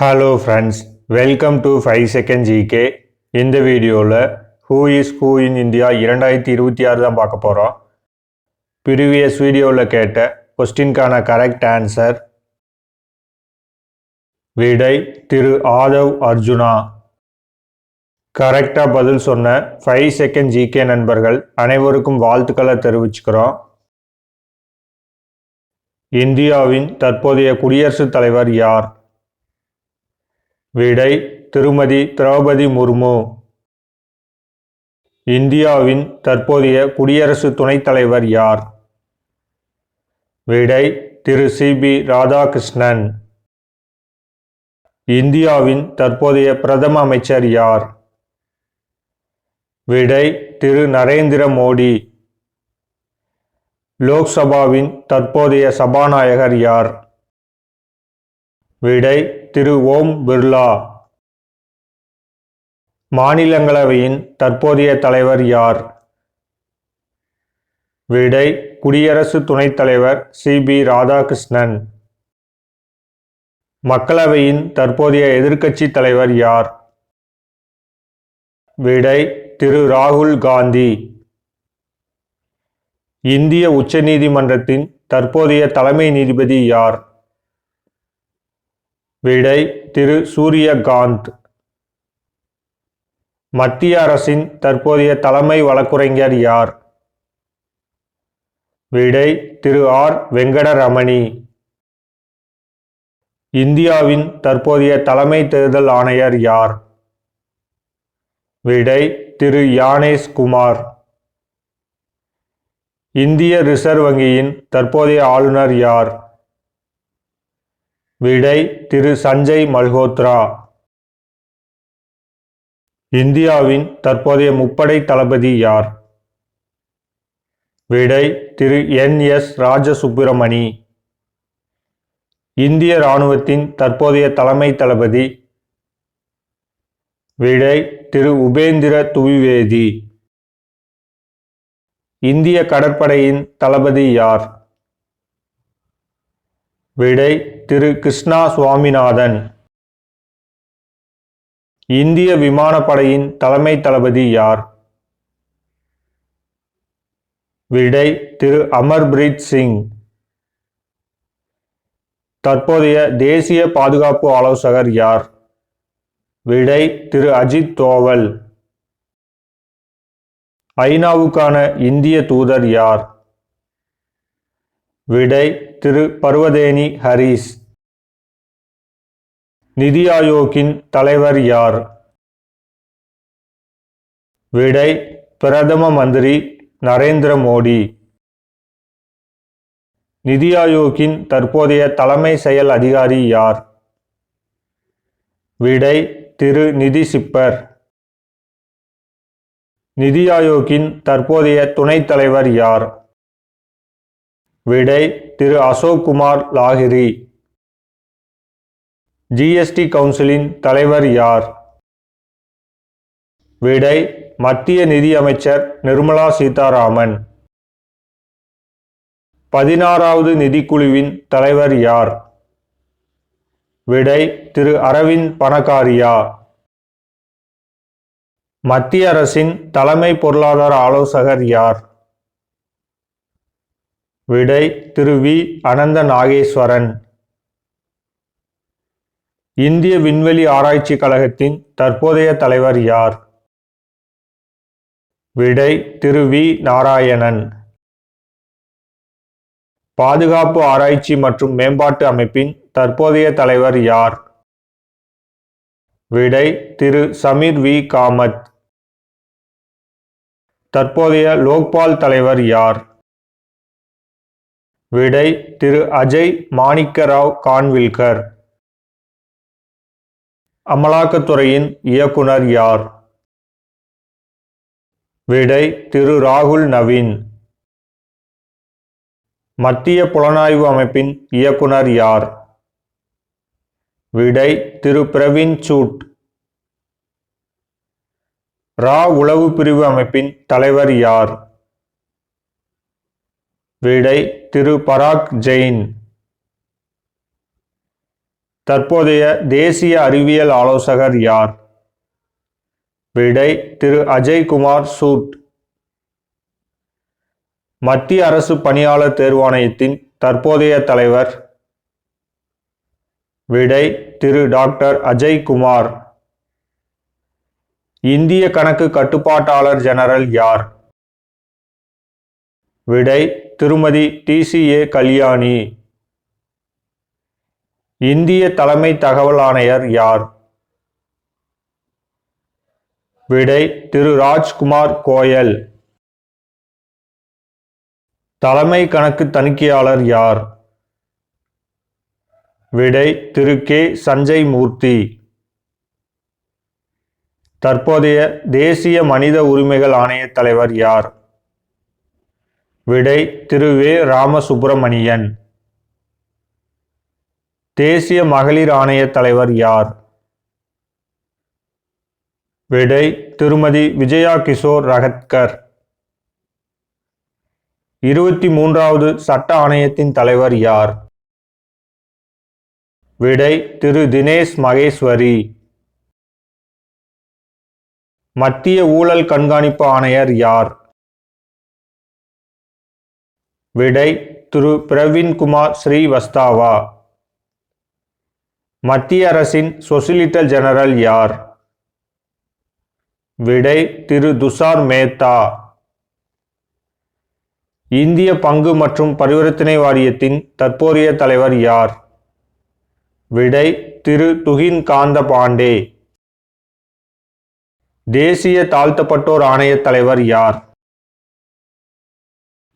Hello friends, welcome to 5 second GK. இந்த வீடியோவில் who is who in India 2026 தான் பார்க்க போகிறோம். ப்ரீவியஸ் வீடியோவில் கேட்ட கொஸ்டின்கான கரெக்ட் ஆன்சர் விடை திரு ஆதவ் அர்ஜுனா. கரெக்டாக பதில் சொன்ன 5 செகண்ட் ஜிகே நண்பர்கள் அனைவருக்கும் வாழ்த்துக்களை தெரிவிச்சுக்கிறோம். இந்தியாவின் தற்போதைய குடியரசுத் தலைவர் யார்? விடை திருமதி திரௌபதி முர்மு. இந்தியாவின் தற்போதைய குடியரசு துணைத் தலைவர் யார்? விடை திரு சி.பி. ராதாகிருஷ்ணன். இந்தியாவின் தற்போதைய பிரதம அமைச்சர் யார்? விடை திரு நரேந்திர மோடி. லோக்சபாவின் தற்போதைய சபாநாயகர் யார்? விடை திரு ஓம் பிர்லா. மாநிலங்களவையின் தற்போதைய தலைவர் யார்? விடை குடியரசு துணைத் தலைவர் சி.பி. ராதாகிருஷ்ணன். மக்களவையின் தற்போதைய எதிர்க்கட்சி தலைவர் யார்? விடை திரு ராகுல் காந்தி. இந்திய உச்சநீதிமன்றத்தின் தற்போதைய தலைமை நீதிபதி யார்? விடை திரு சூரியகாந்த். மத்திய அரசின் தற்போதைய தலைமை வழக்குரைஞர் யார்? விடை திரு ஆர் வெங்கடரமணி. இந்தியாவின் தற்போதைய தலைமை தேர்தல் ஆணையர் யார்? விடை திரு யானேஷ் குமார். இந்திய ரிசர்வ் வங்கியின் தற்போதைய ஆளுநர் யார்? விடை திரு சஞ்சய் மல்ஹோத்ரா. இந்தியாவின் தற்போதைய முப்படை தளபதி யார்? விடை திரு என்.எஸ். ராஜசுப்பிரமணி. இந்திய இராணுவத்தின் தற்போதைய தலைமை தளபதி? விடை திரு உபேந்திர துவிவேதி. இந்திய கடற்படையின் தளபதி யார்? விடை திரு கிருஷ்ணா சுவாமிநாதன். இந்திய விமானப்படையின் தலைமை தளபதி யார்? விடை திரு அமர்பிரீத் சிங். தற்போதைய தேசிய பாதுகாப்பு ஆலோசகர் யார்? விடை திரு அஜித் தோவல். ஐநாவுக்கான இந்திய தூதர் யார்? விடை திரு பர்வதேனி ஹரிஸ். நிதி ஆயோக்கின் தலைவர் யார்? விடை பிரதம மந்திரி நரேந்திர மோடி. நிதி ஆயோக்கின் தற்போதைய தலைமை செயல் அதிகாரி யார்? விடை திரு நிதி சிப்பர். நிதி ஆயோக்கின் தற்போதைய துணைத் தலைவர் யார்? விடை திரு அசோக் குமார் லாஹிரி. ஜிஎஸ்டி கவுன்சிலின் தலைவர் யார்? விடை மத்திய நிதி அமைச்சர் நிர்மலா சீதாராமன். 16வது நிதிக்குழுவின் தலைவர் யார்? விடை திரு அரவிந்த் பனகாரியா. மத்திய அரசின் தலைமை பொருளாதார ஆலோசகர் யார்? விடை திரு வி அனந்த நாகேஸ்வரன். இந்திய விண்வெளி ஆராய்ச்சி கழகத்தின் தற்போதைய தலைவர் யார்? விடை திரு வி நாராயணன். பாதுகாப்பு ஆராய்ச்சி மற்றும் மேம்பாட்டு அமைப்பின் தற்போதைய தலைவர் யார்? விடை திரு சமீர் வி காமத். தற்போதைய லோக்பால் தலைவர் யார்? விடை திரு அஜய் மாணிக்கராவ் கான்வில்கர். அமலாக்கத்துறையின் இயக்குனர் யார்? விடை திரு ராகுல் நவீன். மத்திய புலனாய்வு அமைப்பின் இயக்குனர் யார்? விடை திரு பிரவீன் சூட். ரா உளவு பிரிவு அமைப்பின் தலைவர் யார்? விடை திரு பராக் ஜெயின். தற்போதைய தேசிய அறிவியல் ஆலோசகர் யார்? விடை திரு அஜய் குமார் சூட். மத்திய அரசு பணியாளர் தேர்வாணையத்தின் தற்போதைய தலைவர்? விடை திரு டாக்டர் அஜய் குமார். இந்திய கணக்கு கட்டுப்பாட்டாளர் ஜெனரல் யார்? விடை திருமதி TCA கல்யாணி. இந்திய தலைமை தகவல் ஆணையர் யார்? விடை திரு ராஜ்குமார் கோயல். தலைமை கணக்கு தணிக்கையாளர் யார்? விடை திரு K சஞ்சய் மூர்த்தி. தற்போதைய தேசிய மனித உரிமைகள் ஆணைய தலைவர் யார்? விடை திரு வே ராமசுப்பிரமணியன். தேசிய மகளிர் ஆணைய தலைவர் யார்? விடை திருமதி விஜயா கிஷோர் ரகத்கர். 23வது சட்ட ஆணையத்தின் தலைவர் யார்? விடை திரு தினேஷ் மகேஸ்வரி. மத்திய ஊழல் கண்காணிப்பு ஆணையர் யார்? விடை திரு பிரவீன்குமார் ஸ்ரீவஸ்தவா. மத்திய அரசின் சொலிசிட்டர் ஜெனரல் யார்? விடை திரு துஷார் மேத்தா. இந்திய பங்கு மற்றும் பரிவர்த்தனை வாரியத்தின் தற்போதைய தலைவர் யார்? விடை திரு துகின் காந்த பாண்டே. தேசிய தாழ்த்தப்பட்டோர் ஆணைய தலைவர் யார்?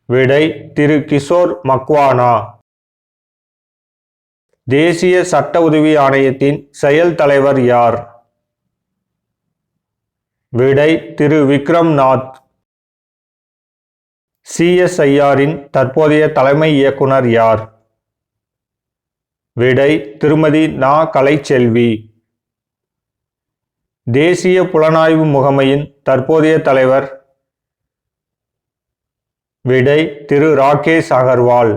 விடை திரு கிஷோர் மக்வானா. தேசிய சட்ட உதவி ஆணையத்தின் செயல் தலைவர் யார்? விடை திரு விக்ரம் நாத். CSIRஇன் தற்போதைய தலைமை இயக்குனர் யார்? விடை திருமதி நா கலைச்செல்வி. தேசிய புலனாய்வு முகமையின் தற்போதைய தலைவர்? விடை திரு ராகேஷ் அகர்வால்.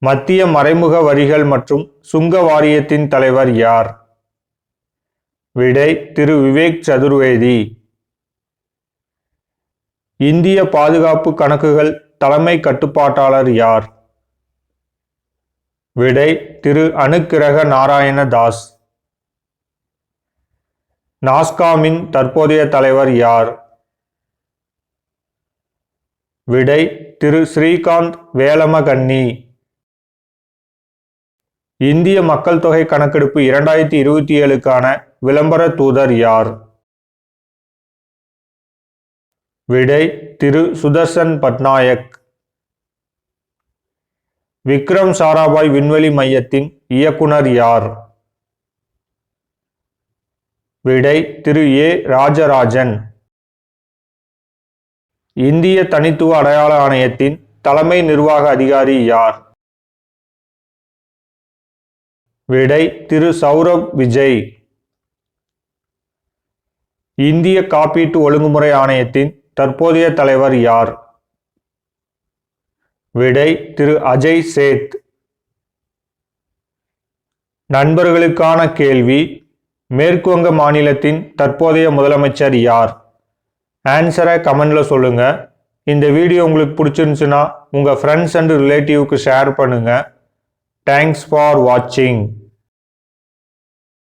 மத்திய மறைமுக வரிகள் மற்றும் சுங்க வாரியத்தின் தலைவர் யார்? விடை திரு விவேக் சதுர்வேதி. இந்திய பாதுகாப்பு கணக்குகள் தலைமை கட்டுப்பாட்டாளர் யார்? விடை திரு அனுக்கிரக நாராயண தாஸ். நாஸ்காமின் தற்போதைய தலைவர் யார்? விடை திரு ஸ்ரீகாந்த் வேலமகன்னி. இந்திய மக்கள் தொகை கணக்கெடுப்பு 2027க்கான விளம்பர தூதர் யார்? விடை திரு சுதர்சன் பட்நாயக். விக்ரம் சாராபாய் விண்வெளி மையத்தின் இயக்குனர் யார்? விடை திரு A ராஜராஜன். இந்திய தனித்துவ அடையாள ஆணையத்தின் தலைமை நிர்வாக அதிகாரி யார்? விடை திரு சௌரப் விஜய். இந்திய காப்பீட்டு ஒழுங்குமுறை ஆணையத்தின் தற்போதைய தலைவர் யார்? விடை திரு அஜய் சேத். நண்பர்களுக்கான கேள்வி: மேற்கு வங்க மாநிலத்தின் தற்போதைய முதலமைச்சர் யார்? ஆன்சரை கமெண்ட்ல சொல்லுங்க. இந்த வீடியோ உங்களுக்கு பிடிச்சிருந்துச்சுன்னா உங்க ஃப்ரெண்ட்ஸ் அண்ட் ரிலேட்டிவ்க்கு ஷேர் பண்ணுங்க. தேங்க்ஸ் ஃபார் வாட்சிங்.